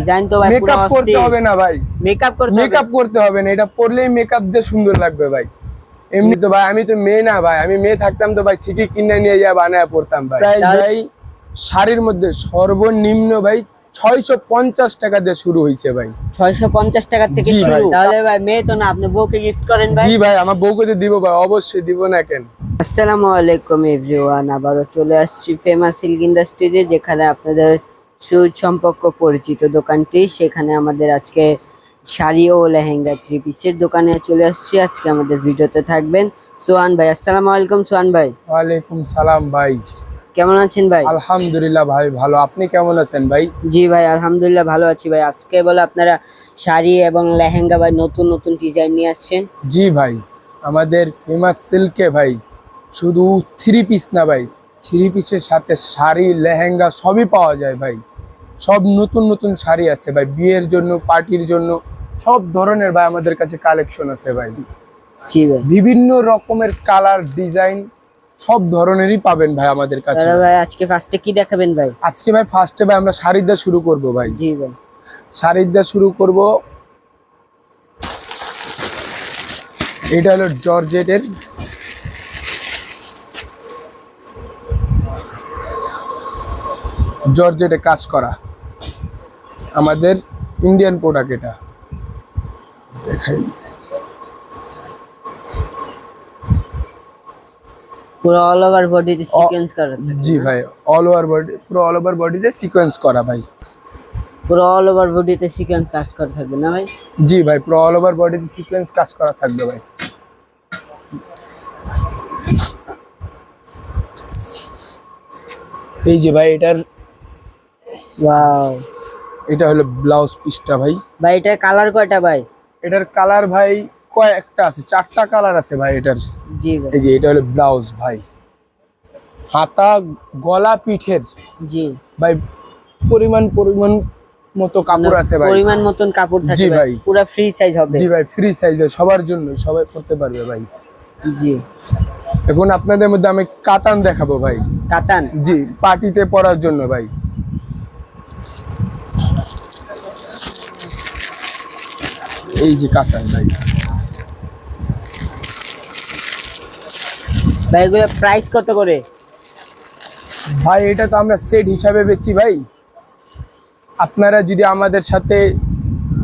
Design তো ভাই পুরো মেকআপ করতে হবে না ভাই, মেকআপ করতে হবে না, এটা পরলেই মেকআপ দিয়ে সুন্দর লাগবে ভাই। এমনি তো ভাই আমি তো মেয়ে না ভাই, আমি মেয়ে থাকতাম তো ভাই ঠিকই কিনে নিয়ে যা বানায় পড়তাম ভাই। প্রাইস ভাই শাড়ির মধ্যে সর্বনিম্ন ভাই 650 টাকা দিয়ে শুরু হয়েছে ভাই। 650 টাকা থেকে শুরু। তাহলে ভাই মেয়ে তো না, আপনি বউকে গিফট করেন ভাই? জি ভাই, আমার বউকে তো দিব ভাই, অবশ্যই দিব না কেন। আসসালামু আলাইকুম এভরিওয়ান, আবারও চলে আসছি ফেমাস সিল্ক ইন্ডাস্ট্রিজে, যেখানে আপনাদের সুসম্পর্ক পরিচিত দোকানটি। সেখানে আমাদের আজকে শাড়ি ও লেহেঙ্গা থ্রি পিসের দোকানে চলে আসছি। আজকে আমাদের ভিডিওতে থাকবেন সোহান ভাই। আসসালামু আলাইকুম সোহান ভাই। ওয়ালাইকুম সালাম ভাই, কেমন আছেন ভাই? আলহামদুলিল্লাহ ভাই ভালো, আপনি কেমন আছেন ভাই? জি ভাই আলহামদুলিল্লাহ ভালো আছি ভাই। আজকে বলে আপনারা শাড়ি এবং লেহেঙ্গা ভাই নতুন নতুন ডিজাইন নিয়ে আসছেন। জি ভাই, আমাদের ফেমাস সিল্কে ভাই শুধু থ্রি পিস না ভাই, থ্রি পিসের সাথে শাড়ি লেহেঙ্গা সবই পাওয়া যায় ভাই। সব নতুন নতুন শাড়ি আছে ভাই, বিয়ের জন্য পার্টির জন্য সব ধরনের ভাই আমাদের কাছে কালেকশন আছে ভাই। জি ভাই, বিভিন্ন রকমের কালার ডিজাইন সব ধরনেরই পাবেন ভাই আমাদের কাছে। ভাই আজকে ফার্স্টে কি দেখাবেন ভাই? আজকে ভাই ফার্স্টে ভাই আমরা শাড়ি দিয়ে শুরু করব ভাই। জি ভাই, শাড়ি দিয়ে শুরু করব। এটা হলো জর্জেটের, জর্জেটে কাজ করা আমাদের ইন্ডিয়ান প্রোডাক্ট। এটা দেখাই, পুরো অল ওভার বডিতে সিকোয়েন্স করা থাকে। জি ভাই, অল ওভার বডি, পুরো অল ওভার বডিতে সিকোয়েন্স করা ভাই। পুরো অল ওভার বডিতে সিকোয়েন্স কাজ করা থাকবে না ভাই? জি ভাই, পুরো অল ওভার বডিতে সিকোয়েন্স কাজ করা থাকবে ভাই। এই যে ভাই এটার, ওয়াও, এটা হলো ব্লাউজ পিসটা ভাই। ভাই এটার কালার কয়টা ভাই? এটার কালার ভাই কয়েকটা আছে, 4টা কালার আছে ভাই এটার। জি ভাই, এই যে এটা হলো ব্লাউজ ভাই, হাতা গলা পিঠের জি ভাই পরিমাণ মতো কাপড় আছে ভাই, পরিমাণ মতন কাপড় থাকে জি ভাই, ভাই। পুরো ফ্রি সাইজ হবে। জি ভাই, ফ্রি সাইজ ভাই, সবার জন্য, সবাই পড়তে পারবে ভাই। জি, এখন আপনাদের মধ্যে আমি কাতান দেখাবো ভাই। কাতান, জি, পার্টিতে পরার জন্য ভাই। এই যে কাতান ভাই, ভাই এগুলো প্রাইস কত করে? ভাই এটা তো আমরা সেট হিসাবে বেচি ভাই। আপনারা যদি আমাদের সাথে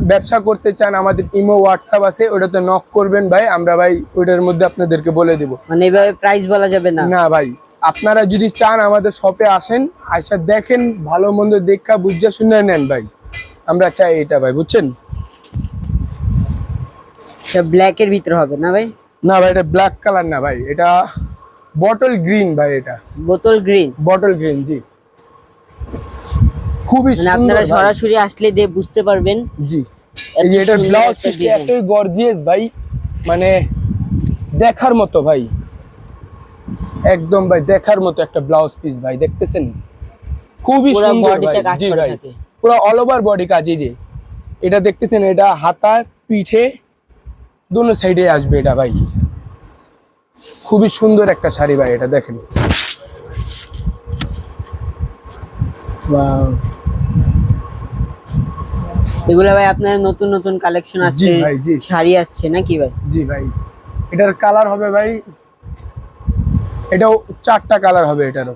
ব্যবসা করতে চান, আমাদের ইমো হোয়াটসঅ্যাপ আছে, ওটাতে নক করবেন ভাই, আমরা ভাই ওইটার মধ্যে আপনাদেরকে বলে দেব। মানে এইভাবে প্রাইস বলা যাবে না? না ভাই, আপনারা যদি চান আমাদের শপে আসেন, আইসা দেখেন, ভালো মন্দ দেখা বুঝা শুনে নেন ভাই। আমরা চাই এটা ভাই, বুঝছেন? এটা ব্ল্যাক এর ভিতর হবে না ভাই? না ভাই, এটা ব্ল্যাক কালার না ভাই, এটা বটল গ্রিন ভাই। এটা বোতল গ্রিন, বটল গ্রিন, জি, খুবই মানে সুন্দর আপনারা ভাই। সরাসরি আসলে দিয়ে বুঝতে পারবেন। জি, এই যে এটার ব্লাউজ পিসটা এতই গর্জিয়াস ভাই, মানে দেখার মতো ভাই, একদম ভাই দেখার মতো একটা ব্লাউজ পিস ভাই, দেখতেছেন খুবই পুরো সুন্দর ভাই। বডিতে কাজ জি করা ভাই, থাকে। পুরো অল ওভার বডি কাজ। এই যে এটা দেখতেছেন, এটা হাতা পিঠে দুনো সাইডে আসবে এটা ভাই, খুবই সুন্দর একটা শাড়ি ভাই। এটা দেখেন, ওয়াও, এগুলা ভাই আপনার নতুন নতুন কালেকশন জি আসছে, ভাই, জি শাড়ি আসছে নাকি ভাই? জি ভাই, এটার কালার হবে ভাই, এটাও 4টা কালার হবে এটারও।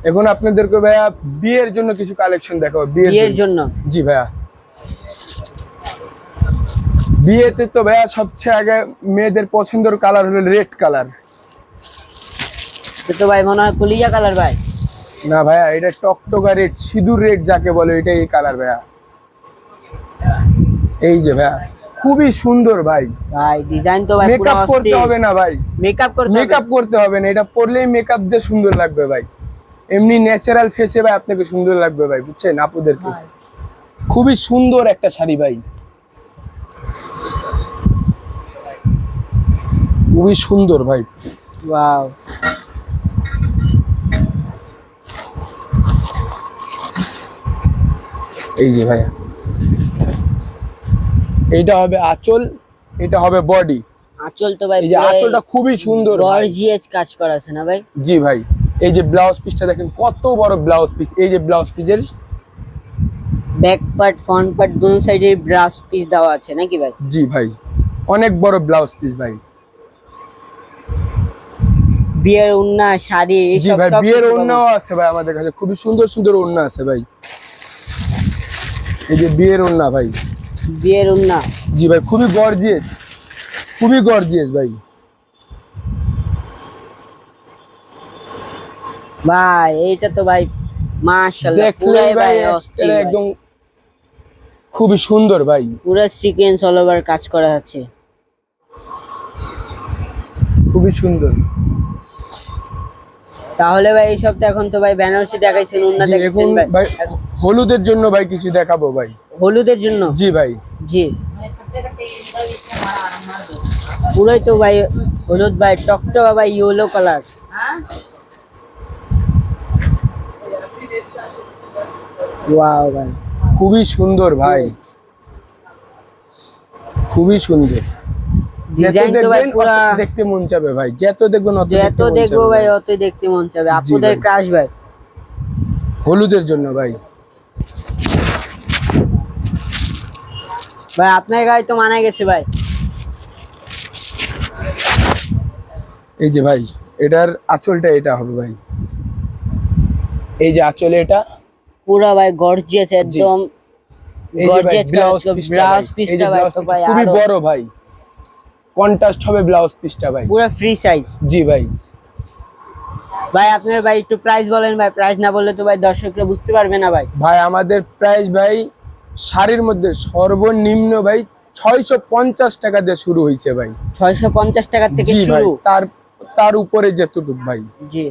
এখন আপনাদেরকে ভাইয়া বিয়ের জন্য কিছু কালেকশন দেখাবো। বিয়ের জন্য? জি ভাইয়া, বিয়েতে তো ভাইয়া সবচেয়ে আগে মেয়েদের পছন্দের কালার হলো রেড কালার। তো ভাই মনে হয় কলিজা কালার ভাই। না ভাইয়া, এটা টকটকা রেড, সিঁদুর রেড যাকে বলে, এটা এই কালার ভাইয়া। এই যে ভাইয়া, খুবই সুন্দর ভাই। ভাই ডিজাইন তো ভাই পুরো মেকআপ করতে হবে না ভাই, মেকআপ করতে হবে না, এটা পরলেই মেকআপ দিয়ে সুন্দর লাগবে ভাই। এমনি ন্যাচারাল ফেসে ভাই আপনাকে সুন্দর লাগবে ভাই, বুঝছেন? আপুদেরকে খুবই সুন্দর একটা শাড়ি ভাই, খুবই সুন্দর ভাই। ওয়াও, এই যে ভাইয়া, এইটা হবে আঁচল, এটা হবে বডি। আঁচল তো ভাই এই যে আঁচলটা খুবই সুন্দর ভাই। গর্জিয়াস কাজ করা আছে না ভাই? জি ভাই, এই যে ব্লাউজ পিসটা দেখেন কত বড় ব্লাউজ পিস। এই যে ব্লাউজ পিসের ব্যাক পার্ট ফ্রন্ট পার্ট দুই সাইডে ব্রাশ পিস দেওয়া আছে নাকি ভাই? জি ভাই, অনেক বড় ব্লাউজ পিস ভাই। বিয়ের ওড়না শাড়ি জি এইসব ভাই, সব বিয়ের কিছু ওড়নাও পাবেন। আছে ভাই আমাদের কাছে, খুবই সুন্দর সুন্দর ওড়না আছে ভাই। এই যে বিয়ের ওড়না ভাই। বিয়ের ওড়না জি ভাই, খুবই গর্জিয়াস, খুবই গর্জিয়াস ভাই। ভাই এইটা তো ভাই মাশাআল্লাহ দেখলেই পুরাই ভাই ভাই অস্থির ভাই। একদম খুবই সুন্দর ভাই। পুরো সিকোয়েন্স অল ওভার কাজ করা আছে। খুবই সুন্দর। তাহলে ভাই এইসব তো এখন তো ভাই বেনারসি দেখাইছেন, ওড়না জি দেখাইছেন এখন ভাই। ভাই হলুদের জন্য ভাই কিছু দেখাবো ভাই। হলুদের জন্য? জি ভাই। জি পুরাই তো ভাই হলুদ ভাই, টকটকা ভাই ইয়েলো কালার। ওয়াও ভাই খুবই সুন্দর ভাই, খুবই সুন্দর। যত ডিজাইন তো ভাই দেখবেন পুরা, অত দেখতে মন চাবে ভাই, যত দেখবেন অত যত দেখতে মন দেখবো চাবে ভাই অতই দেখতে মন চাবে। জি আপুদের ভাই। ক্রাশ ভাই। হলুদের জন্য ভাই। ভাই আপনার গায়ে তো মানা গেছে ভাই। এই যে ভাই, এটার আঁচলটা এটা হবে ভাই। এই যে আঁচলে এটা, পুরা ভাই গর্জিয়াস একদম এই যে ভাই গর্জিয়াস ব্লাউজ ব্লাউজ পিসটা, পিসটা এই যে ভাই ব্লাউজ তো পিসটা ভাই খুবই আরো বড় ভাই, কন্ট্রাস্ট হবে ব্লাউজ পিসটা ভাই। পুরা ফ্রি সাইজ। জি ভাই। ভাই আপনার ভাই একটু প্রাইস বলেন ভাই, প্রাইস না বললে তো ভাই দর্শকরা বুঝতে পারবে না ভাই। ভাই আমাদের প্রাইস ভাই শাড়ির মধ্যে সর্বনিম্ন ভাই 650 টাকা দিয়ে শুরু হয়েছে ভাই। 650 টাকা থেকে জি ভাই, শুরু? তার উপরে যতটুকু ভাই। জি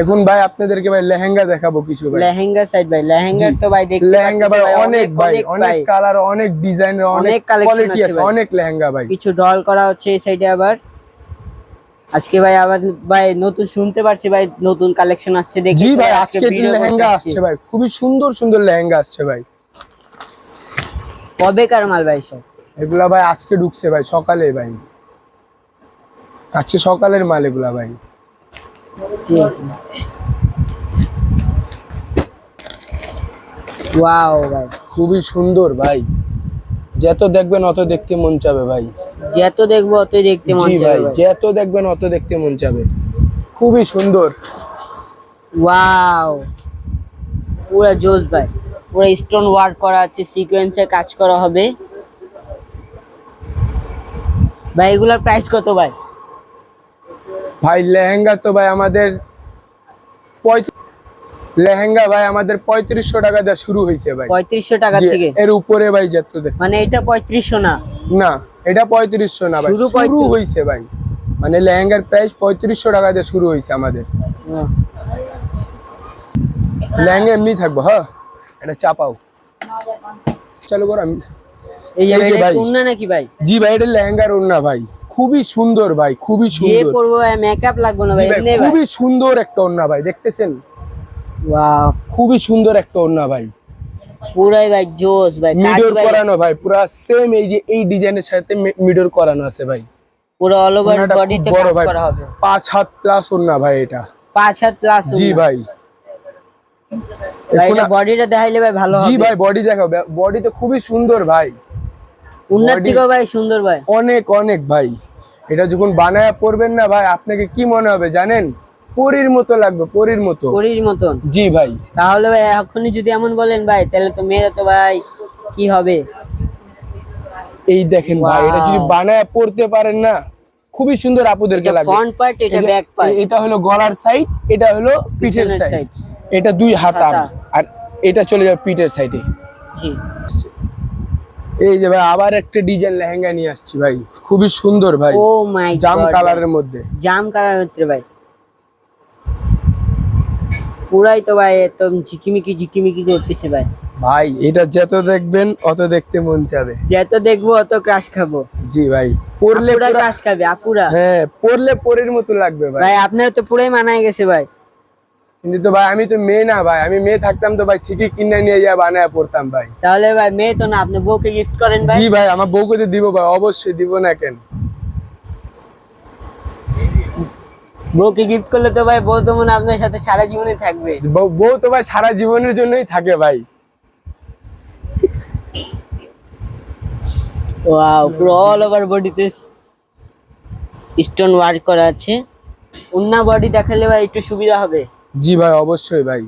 এখন ভাই আপনাদেরকে ভাই লেহেঙ্গা দেখাবো কিছু ভাই। লেহেঙ্গা সাইড ভাই, লেহেঙ্গার জি। তো ভাই দেখতে লেহেঙ্গা ভাই পাচ্ছি অনেক ভাই, অনেক ভাই কালার, অনেক ডিজাইনের, অনেক অনেক collection কোয়ালিটি আছে আছে, ভাই। অনেক লেহেঙ্গা ভাই। কিছু ডল করা হচ্ছে এই সাইডে আবার। আজকে ভাই আবার ভাই নতুন শুনতে পারছি ভাই নতুন কালেকশন আসছে দেখি। জি ভাই, আজকে একটু লেহেঙ্গা আসছে ভাই, খুবই সুন্দর সুন্দর লেহেঙ্গা আসছে ভাই। কবেকার মাল ভাই সব? এগুলা ভাই আজকে ঢুকছে ভাই, সকালে ভাই, আজকে সকালের মাল এগুলা ভাই। ঠিক আছে। ওয়াও ভাই খুবই সুন্দর ভাই, যত দেখবেন অত দেখতে মন চাবে ভাই। যত দেখবো অতই দেখতে মন জি চাইবে ভাই, ভাই। যত দেখবেন অত দেখতে মন চাবে। খুবই সুন্দর। ওয়াও পুরা জোস ভাই, পুরা স্টোন ওয়ার্ক করা আছে, সিকোয়েন্সের কাজ করা হবে ভাই। এগুলার প্রাইস কত ভাই? ভাই লেহেঙ্গা তো ভাই আমাদের লেহেঙ্গা ভাই আমাদের 3500 টাকা দিয়ে শুরু হয়েছে ভাই। 3500 টাকা জি, থেকে? এর উপরে ভাই যত দেখ মানে এটা 3500 না? না, এটা 3500 না ভাই, শুরু শুরু 3500 হয়েছে ভাই। মানে লেহেঙ্গার প্রাইস 3500 টাকা দিয়ে শুরু হয়েছে আমাদের। লেহেঙ্গা এমনি থাকবো, হ্যাঁ এটা চাপাও চালু কর। আমি এই যে এই ভাই যে এটা ভাই। কোন নাকি ভাই? জি ভাই, এটা লেহেঙ্গার ওড়না ভাই, খুবই সুন্দর ভাই, খুবই যে সুন্দর। পরবো ভাই মেকআপ লাগবে না জি ভাই, ভাই, এমনি ভাই। খুবই সুন্দর একটা ওড়না ভাই, দেখতেছেন? ওয়াও খুবই সুন্দর একটা ওড়না ভাই, পুরাই ভাই জোস ভাই, কাজ মিডর ভাই করানো ভাই, পুরা সেম এই যে এই ডিজাইনের সাথে মিডর করানো আছে ভাই। পুরো অল ওভার ওড়নাটা খুব বডিতে বড় কাজ ভাই, করা হবে। 5 হাত প্লাস ওড়না ভাই এটা। 5 হাত প্লাস? জি ভাই। ভাই এখন এটা বডিটা দেখাইলে ভাই ভালো জি হবে। ভাই, বডি দেখো, বডি তো খুবই সুন্দর ভাই, উন্নত body- থেকেও ভাই সুন্দর ভাই। অনেক অনেক ভাই। এটা যখন বানায় পরবেন না ভাই, আপনাকে কি মনে হবে জানেন? পরীর মতো লাগবে, পরীর মতো। পরীর মতন? জি ভাই। তাহলে ভাই এখনই যদি এমন বলেন ভাই, তাহলে তো মেয়েরা তো ভাই কি হবে। এই দেখেন ভাই, এটা যদি Wow. বানায় পরতে পারেন না, খুবই সুন্দর আপুদেরকে লাগবে। ফ্রন্ট পার্ট, এটা ব্যাক পার্ট। এটা হলো গলার সাইড, এটা হলো পিঠের পিছনের সাইড। side। এটা 2 হাতা, হাতা। আর এটা চলে যাবে পিঠের সাইডে। জি এই যে ভাই আবার একটা ডিজাইন লেহেঙ্গা নিয়ে আসছি ভাই, খুবই সুন্দর ভাই, ও মাই গড, জাম কালারের মধ্যে। জাম কালারের ভিতরে ভাই, পুরাই তো ভাই একদম ঝিকিমিকি ঝিকিমিকি করতেছে ভাই। ভাই এটা যত দেখবেন অত দেখতে মন চাবে। যত দেখবো অত ক্রাশ খাবো। জি ভাই, পরলে পুরা পুরা, ক্রাশ খাবে আপুরা। হ্যাঁ পরলে পরের মতো লাগবে ভাই। ভাই আপনার তো পুরাই মানায় গেছে ভাই। কিন্তু তো ভাই আমি তো মেয়ে না ভাই, আমি মেয়ে থাকতাম তো ভাই ঠিকই কিনে নিয়ে যা বানায় পড়তাম ভাই। তাহলে ভাই মেয়ে তো না, আপনি বউকে গিফট করেন ভাই। জি ভাই, আমার বউকে তো দিব ভাই, অবশ্যই দিব না কেন। বউকে গিফট করলে তো ভাই বউ তো মনে হয় আপনার সাথে সারা জীবনে থাকবে। বউ তো ভাই সারা জীবনের জন্যই থাকে ভাই। ওয়াও, পুরো অল ওভার বডিতে স্টোন ওয়ার্ক করা আছে। উন্না বডি দেখালে ভাই একটু সুবিধা হবে। জি ভাই, অবশ্যই ভাই।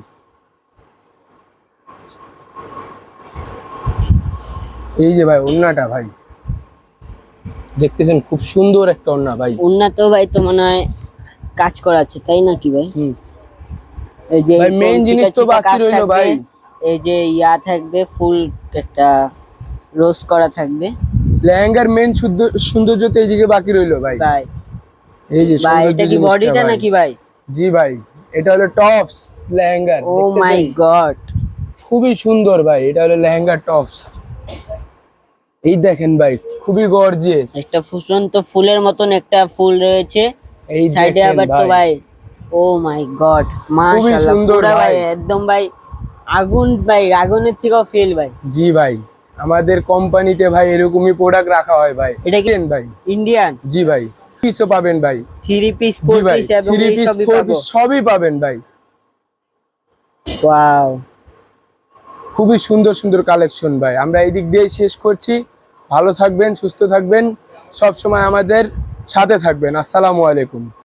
এই যে ভাই ওড়নাটা ভাই, দেখতেছেন খুব সুন্দর একটা ওড়না ভাই। উন্না তো ভাই তো মনে হয় কাজ করা আছে, তাই নাকি ভাই? হুম। এই যে ভাই মেইন ছিটা জিনিস তো ছিটা বাকি কাজ রইলো থাকবে, ভাই। এই যে ইয়া থাকবে, ফুল একটা রোজ করা থাকবে লেহেঙ্গার মেইন সৌন্দর্য তো এইদিকে বাকি রইলো ভাই। ভাই। এই যে ভাই সৌন্দর্য এটা কি জিনিসটা বডিটা ভাই। নাকি ভাই? জি ভাই, এটা হলো টপস লেহেঙ্গার। ও মাই গড, খুবই সুন্দর ভাই, এটা হলো লেহেঙ্গার টপস। এই দেখেন ভাই, খুবই গর্জিয়াস। একটা ফুটন্ত ফুলের মতন একটা ফুল রয়েছে এই সাইডে, দেখেন আবার তো ভাই ও মাই গড, মাশাআল্লাহ সুন্দর পুরো ভাই ভাই। একদম ভাই আগুন ভাই, আগুনের থেকেও ফিল ভাই। জি ভাই, আমাদের কোম্পানিতে ভাই এরকমই প্রোডাক্ট রাখা হয় ভাই। এটা কি ভাই ইন্ডিয়ান জি ভাই, পিসও পাবেন ভাই। 3 পিস জি 4 ভাই, পিস এবং 3 এই পিস সবই 4 পাবো? পিস সবই পাবেন ভাই। ওয়াও, খুবই সুন্দর সুন্দর কালেকশন ভাই। আমরা এই দিক দিয়ে শেষ করছি। ভালো থাকবেন, সুস্থ থাকবেন, সব সময় আমাদের সাথে থাকবেন। আসসালামু আলাইকুম।